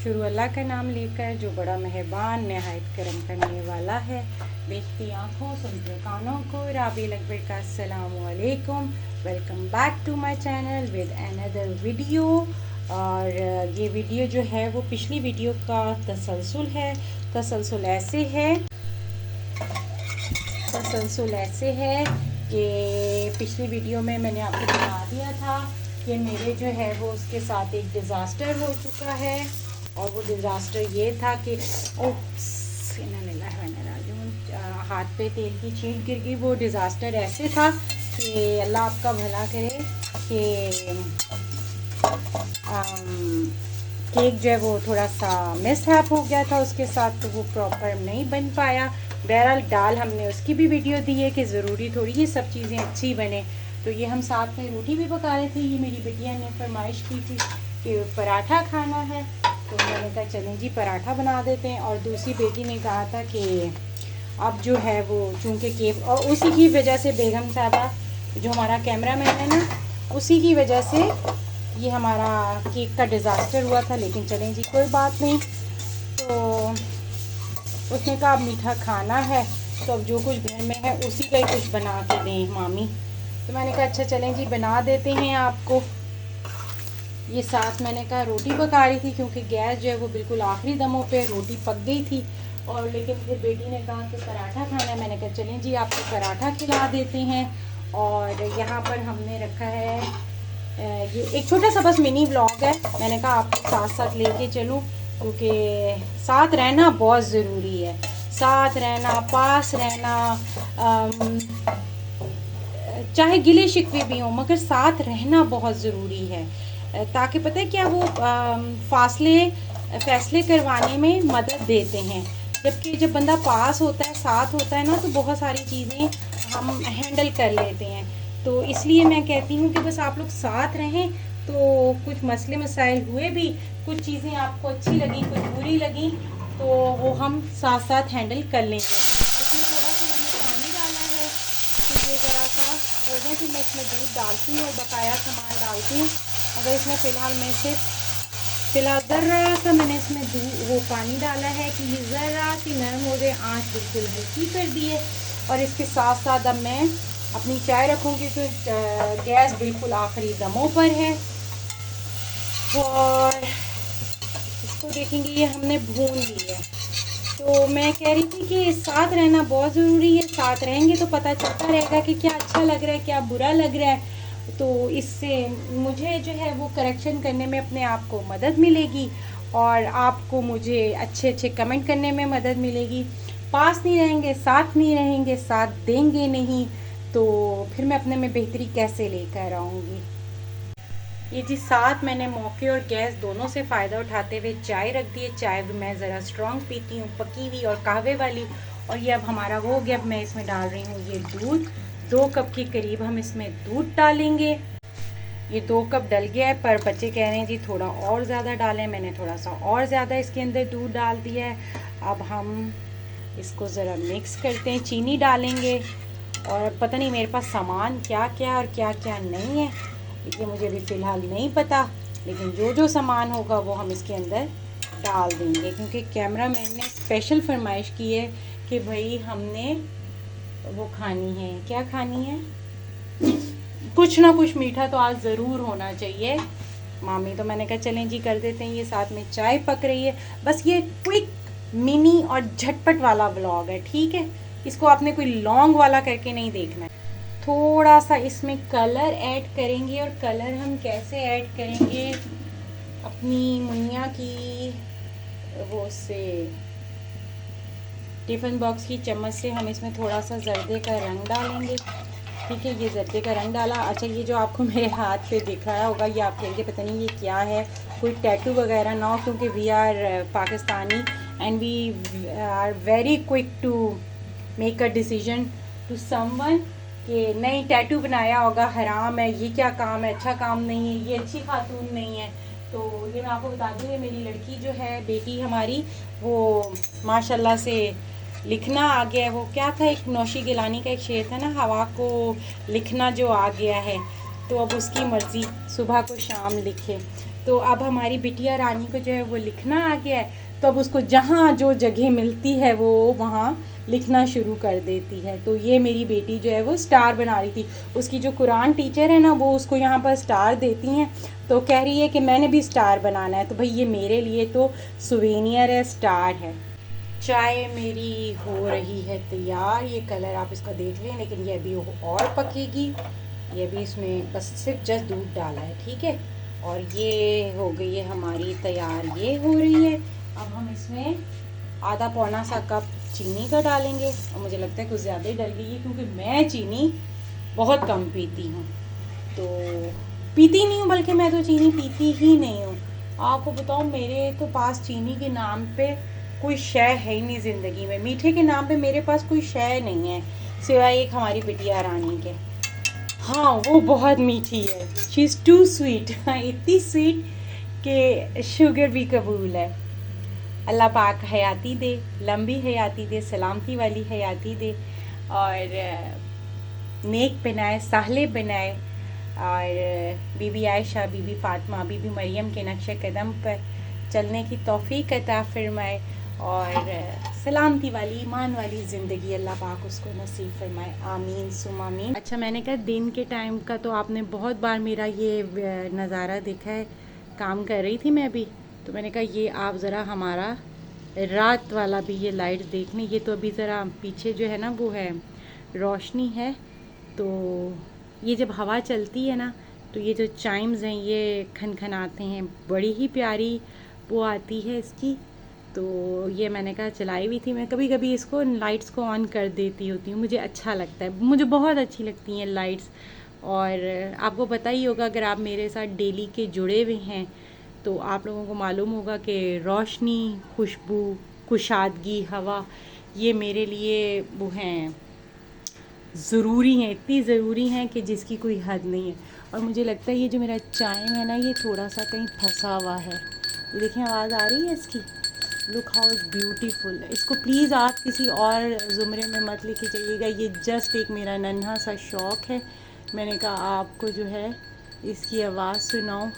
शुरू अल्लाह का नाम लेकर जो बड़ा मेहरबान नहायत करम करने वाला है। देखती आँखों सुनते कानों को राबी अकबर का अस्सलामुअलैकुम। Welcome back to my channel with another video. और ये वीडियो जो है वो पिछली वीडियो का तसलसल है। तसलसल ऐसे है कि पिछली वीडियो में मैंने आपको बता दिया था कि मेरे जो है वो उसके साथ एक डिज़ास्टर हो चुका है। और वो डिज़ास्टर ये था कि हाथ पे तेल की छींट गिर गई। वो डिज़ास्टर ऐसे था कि अल्लाह आपका भला करे कि केक जो है वो थोड़ा सा मिसहैप हो गया था उसके साथ, तो वो प्रॉपर नहीं बन पाया। बहरहाल डाल हमने उसकी भी वीडियो दी है कि ज़रूरी थोड़ी ये सब चीज़ें अच्छी बने। तो ये हम साथ में रोटी भी पका रहे थे। ये मेरी बिटिया ने फरमाइश की थी कि पराठा खाना है, तो मैंने कहा चलें जी पराठा बना देते हैं। और दूसरी बेटी ने कहा था कि अब जो है वो चूँकि केक, और उसी की वजह से बेगम साहबा जो हमारा कैमरामैन है ना, उसी की वजह से ये हमारा केक का डिज़ास्टर हुआ था। लेकिन चलें जी कोई बात नहीं। तो उसने कहा अब मीठा खाना है तो अब जो कुछ घर में है उसी का ही कुछ बना के दें मामी। तो मैंने कहा अच्छा चलें जी बना देते हैं आपको। ये साथ मैंने कहा रोटी पका रही थी क्योंकि गैस जो है वो बिल्कुल आखिरी दमों पे रोटी पक गई थी। और लेकिन फिर बेटी ने कहा कि पराठा खाना है। मैंने कहा चलें जी आपको पराठा खिला देते हैं। और यहाँ पर हमने रखा है ये एक छोटा सा बस मिनी व्लॉग है। मैंने कहा आपको साथ साथ लेके चलूँ क्योंकि साथ रहना बहुत ज़रूरी है। साथ रहना, पास रहना, चाहे गिले शिकवे भी हों मगर साथ रहना बहुत ज़रूरी है, ताकि पता है क्या वो फैसले करवाने में मदद देते हैं। जबकि जब बंदा पास होता है, साथ होता है ना, तो बहुत सारी चीज़ें हम हैंडल कर लेते हैं। तो इसलिए मैं कहती हूँ कि बस आप लोग साथ रहें तो कुछ मसले मसाइल हुए भी, कुछ चीज़ें आपको अच्छी लगी कुछ बुरी लगी, तो वो हम साथ साथ हैंडल कर लेंगे। इसमें थोड़ा सा मैंने पानी डाला है तो ये ज़रा सा हो जाए कि मैं इसमें दूध डालती हूँ और बकाया सामान डालती हूँ। अगर इसमें फ़िलहाल ज़रा सा मैंने इसमें वो पानी डाला है कि ये ज़रा सी नरम हो जाए। आँच बिल्कुल हल्की कर दी है। और इसके साथ साथ अब मैं अपनी चाय रखूँगी तो गैस बिल्कुल आखिरी दमों पर है। और इसको देखेंगे ये हमने भून ली है। तो मैं कह रही थी कि साथ रहना बहुत ज़रूरी है। साथ रहेंगे तो पता चलता रहेगा कि क्या अच्छा लग रहा है क्या बुरा लग रहा है। तो इससे मुझे जो है वो करेक्शन करने में अपने आप को मदद मिलेगी और आपको मुझे अच्छे अच्छे कमेंट करने में मदद मिलेगी। पास नहीं रहेंगे, साथ नहीं रहेंगे, साथ देंगे नहीं, तो फिर मैं अपने में बेहतरी कैसे लेकर आऊँगी। ये जी साथ मैंने मौके और गैस दोनों से फ़ायदा उठाते हुए चाय रख दी है। चाय भी मैं ज़रा स्ट्रॉन्ग पीती हूँ, पकी हुई और कहवे वाली। और ये अब हमारा हो गया। अब मैं इसमें डाल रही हूँ ये दूध। 2 कप के करीब हम इसमें दूध डालेंगे। ये 2 कप डल गया है, पर बच्चे कह रहे हैं जी थोड़ा और ज़्यादा डालें। मैंने थोड़ा सा और ज़्यादा इसके अंदर दूध डाल दिया है। अब हम इसको ज़रा मिक्स करते हैं, चीनी डालेंगे। और पता नहीं मेरे पास सामान क्या क्या और क्या क्या नहीं है, ये मुझे अभी फ़िलहाल नहीं पता। लेकिन जो जो सामान होगा वो हम इसके अंदर डाल देंगे क्योंकि कैमरामैन ने स्पेशल फरमाइश की है कि भाई हमने वो खानी है, क्या खानी है, कुछ ना कुछ मीठा तो आज ज़रूर होना चाहिए मामी। तो मैंने कहा चलें जी कर देते हैं। ये साथ में चाय पक रही है। बस ये क्विक मिनी और झटपट वाला व्लॉग है, ठीक है। इसको आपने कोई लॉन्ग वाला करके नहीं देखना है। थोड़ा सा इसमें कलर ऐड करेंगे। और कलर हम कैसे ऐड करेंगे, अपनी मुनिया की वो से टिफ़िन बॉक्स की चम्मच से हम इसमें थोड़ा सा जर्दे का रंग डालेंगे, ठीक है। ये जर्दे का रंग डाला। अच्छा ये जो आपको मेरे हाथ पे दिख रहा होगा ये आप कहेंगे पता नहीं ये क्या है, कोई टैटू वगैरह ना हो, क्योंकि we are Pakistani and we are very quick to make a decision to someone कि नहीं टैटू बनाया होगा हराम है, ये क्या काम है, अच्छा काम नहीं है, ये अच्छी खातून नहीं है। तो ये मैं आपको बता दूँ, ये मेरी लड़की जो है बेटी हमारी, वो माशाल्लाह से लिखना आ गया है। वो क्या था, एक नौशी गिलानी का एक शेर था ना, हवा को लिखना जो आ गया है, तो अब उसकी मर्ज़ी सुबह को शाम लिखे। तो अब हमारी बिटिया रानी को जो है वो लिखना आ गया है, तो अब उसको जहाँ जो जगह मिलती है वो वहाँ लिखना शुरू कर देती है। तो ये मेरी बेटी जो है वो स्टार बना रही थी, उसकी जो कुरान टीचर है ना वो उसको यहाँ पर स्टार देती हैं, तो कह रही है कि मैंने भी स्टार बनाना है। तो भाई ये मेरे लिए तो सुवेनियर है, स्टार है। चाय मेरी हो रही है तैयार, ये कलर आप इसका देख लें, लेकिन ये अभी और पकेगी। ये भी इसमें बस सिर्फ जस्ट दूध डाला है, ठीक है। और ये हो गई है हमारी तैयार, ये हो रही है। अब हम इसमें आधा पौना सा कप चीनी का डालेंगे, और मुझे लगता है कुछ ज़्यादा ही डल गई है क्योंकि मैं चीनी बहुत कम पीती हूँ। तो पीती नहीं हूँ, बल्कि मैं तो चीनी पीती ही नहीं हूँ। आपको बताऊँ, मेरे तो पास चीनी के नाम पे कोई शय है ही नहीं ज़िंदगी में। मीठे के नाम पे मेरे पास कोई शय नहीं है सिवाय एक हमारी बिटिया रानी के। हाँ, वो बहुत मीठी है, शी इज़ टू स्वीट। इतनी स्वीट कि शुगर भी कबूल है। अल्लाह पाक हयाती दे, लंबी हयाती दे, सलामती वाली हयाती दे, और नेक बनाए, साहले बनाए, और बीबी आयशा, बीबी फ़ातिमा, बीबी मरियम के नक्शे कदम पर चलने की तौफीक अता फरमाए, और सलामती वाली, ईमान वाली ज़िंदगी अल्लाह पाक उसको नसीब फरमाए। आमीन सुम आमीन। अच्छा, मैंने कहा दिन के टाइम का तो आपने बहुत बार मेरा ये नज़ारा देखा है, काम कर रही थी मैं अभी, तो मैंने कहा ये आप ज़रा हमारा रात वाला भी ये लाइट देख लें। ये तो अभी ज़रा पीछे जो है ना वो है रोशनी है, तो ये जब हवा चलती है ना तो ये जो चाइम्स हैं ये खनखनाते हैं, बड़ी ही प्यारी वो आती है इसकी। तो ये मैंने कहा चलाई हुई थी, मैं कभी कभी इसको लाइट्स को ऑन कर देती होती हूँ, मुझे अच्छा लगता है, मुझे बहुत अच्छी लगती हैं लाइट्स। और आपको पता ही होगा, अगर आप मेरे साथ डेली के जुड़े हुए हैं तो आप लोगों को मालूम होगा कि रोशनी, खुशबू, कुशादगी, हवा, ये मेरे लिए वो हैं, ज़रूरी हैं, इतनी ज़रूरी हैं कि जिसकी कोई हद नहीं है। और मुझे लगता है ये जो मेरा चाइम है ना, ये थोड़ा सा कहीं फंसा हुआ है। ये देखें, आवाज़ आ रही है इसकी। Look how beautiful. इसको प्लीज़ आप किसी और ज़ुमरे में मत लेके जाइएगा, ये जस्ट एक मेरा नन्हा सा शौक़ है। मैंने कहा आपको जो है इसकी आवाज़ सुनाऊं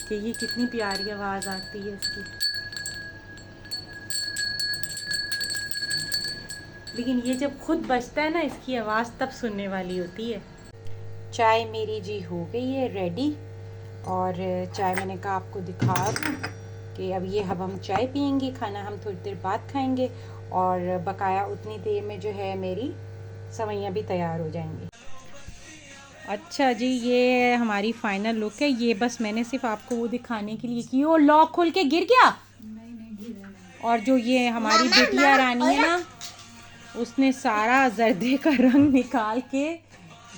कि ये कितनी प्यारी आवाज़ आती है इसकी। लेकिन ये जब खुद बजता है ना, इसकी आवाज़ तब सुनने वाली होती है। चाय मेरी जी हो गई है रेडी, और चाय मैंने कहा आपको दिखा दूँ कि अब ये हम चाय पियेंगे, खाना हम थोड़ी देर बाद खाएंगे, और बकाया उतनी देर में जो है मेरी सवैयाँ भी तैयार हो जाएंगी। अच्छा जी, ये हमारी फाइनल लुक है। ये बस मैंने सिर्फ आपको वो दिखाने के लिए की। वो लॉक खोल के गिर गया। और जो ये हमारी बिटिया रानी है ना, उसने सारा जर्दे का रंग निकाल के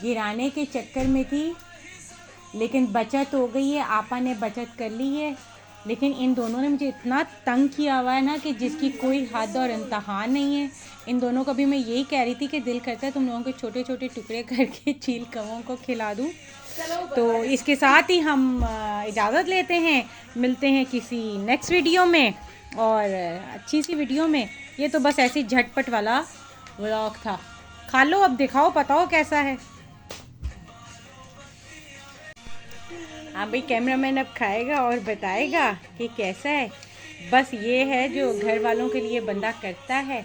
गिराने के चक्कर में थी, लेकिन बचत हो गई है, आपा ने बचत कर ली है। लेकिन इन दोनों ने मुझे इतना तंग किया हुआ है ना कि जिसकी कोई हद और इंतहा नहीं है। इन दोनों को भी मैं यही कह रही थी कि दिल करता है तुम लोगों के छोटे छोटे टुकड़े करके चील कौवों को खिला दूँ। तो इसके साथ ही हम इजाज़त लेते हैं, मिलते हैं किसी नेक्स्ट वीडियो में, और अच्छी सी वीडियो में। ये तो बस ऐसे झटपट वाला व्लॉग था। खा लो, अब दिखाओ, बताओ कैसा है। हाँ भाई, कैमरामैन अब खाएगा और बताएगा कि कैसा है। बस ये है जो घर वालों के लिए बंदा करता है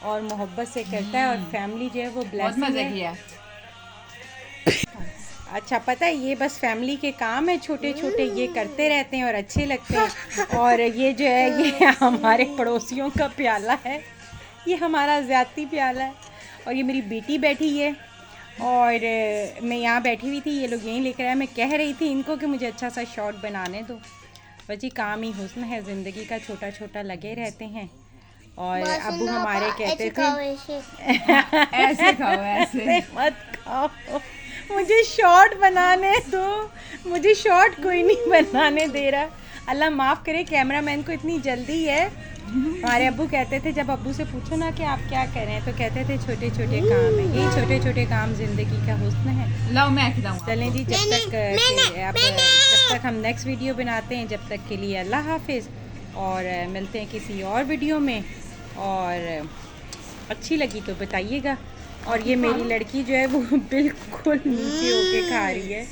और मोहब्बत से करता है, और फैमिली जो है वो ब्लेसिंग है। अच्छा, पता है ये बस फैमिली के काम है छोटे छोटे, ये करते रहते हैं और अच्छे लगते हैं। और ये जो है ये हमारे पड़ोसियों का प्याला है, ये हमारा ज़्यादती प्याला है। और ये मेरी बेटी बैठी है, और मैं यहाँ बैठी हुई थी, ये लोग यहीं लेकर आए। मैं कह रही थी इनको कि मुझे अच्छा सा शॉट बनाने दो। बच्ची, काम ही हुस्न है, ज़िंदगी का छोटा छोटा लगे रहते हैं। और अब्बू हमारे कहते थे ऐसे खाओ, ऐसे मत खाओ, मुझे शॉट बनाने दो, मुझे शॉट कोई नहीं बनाने दे रहा। अल्लाह माफ़ करे, कैमरामैन को इतनी जल्दी है। हमारे अब्बू कहते थे, जब अब्बू से पूछो ना कि आप क्या कर रहे हैं, तो कहते थे छोटे छोटे काम है। यही छोटे छोटे काम ज़िंदगी का हुस्न है। लाओ मैं खिलाऊं। चलें जी, जब तक हम नेक्स्ट वीडियो बनाते हैं, जब तक के लिए अल्लाह हाफिज़, और मिलते हैं किसी और वीडियो में। और अच्छी लगी तो बताइएगा। और ये मेरी लड़की जो है वो बिल्कुल नीचे होके खा रही है।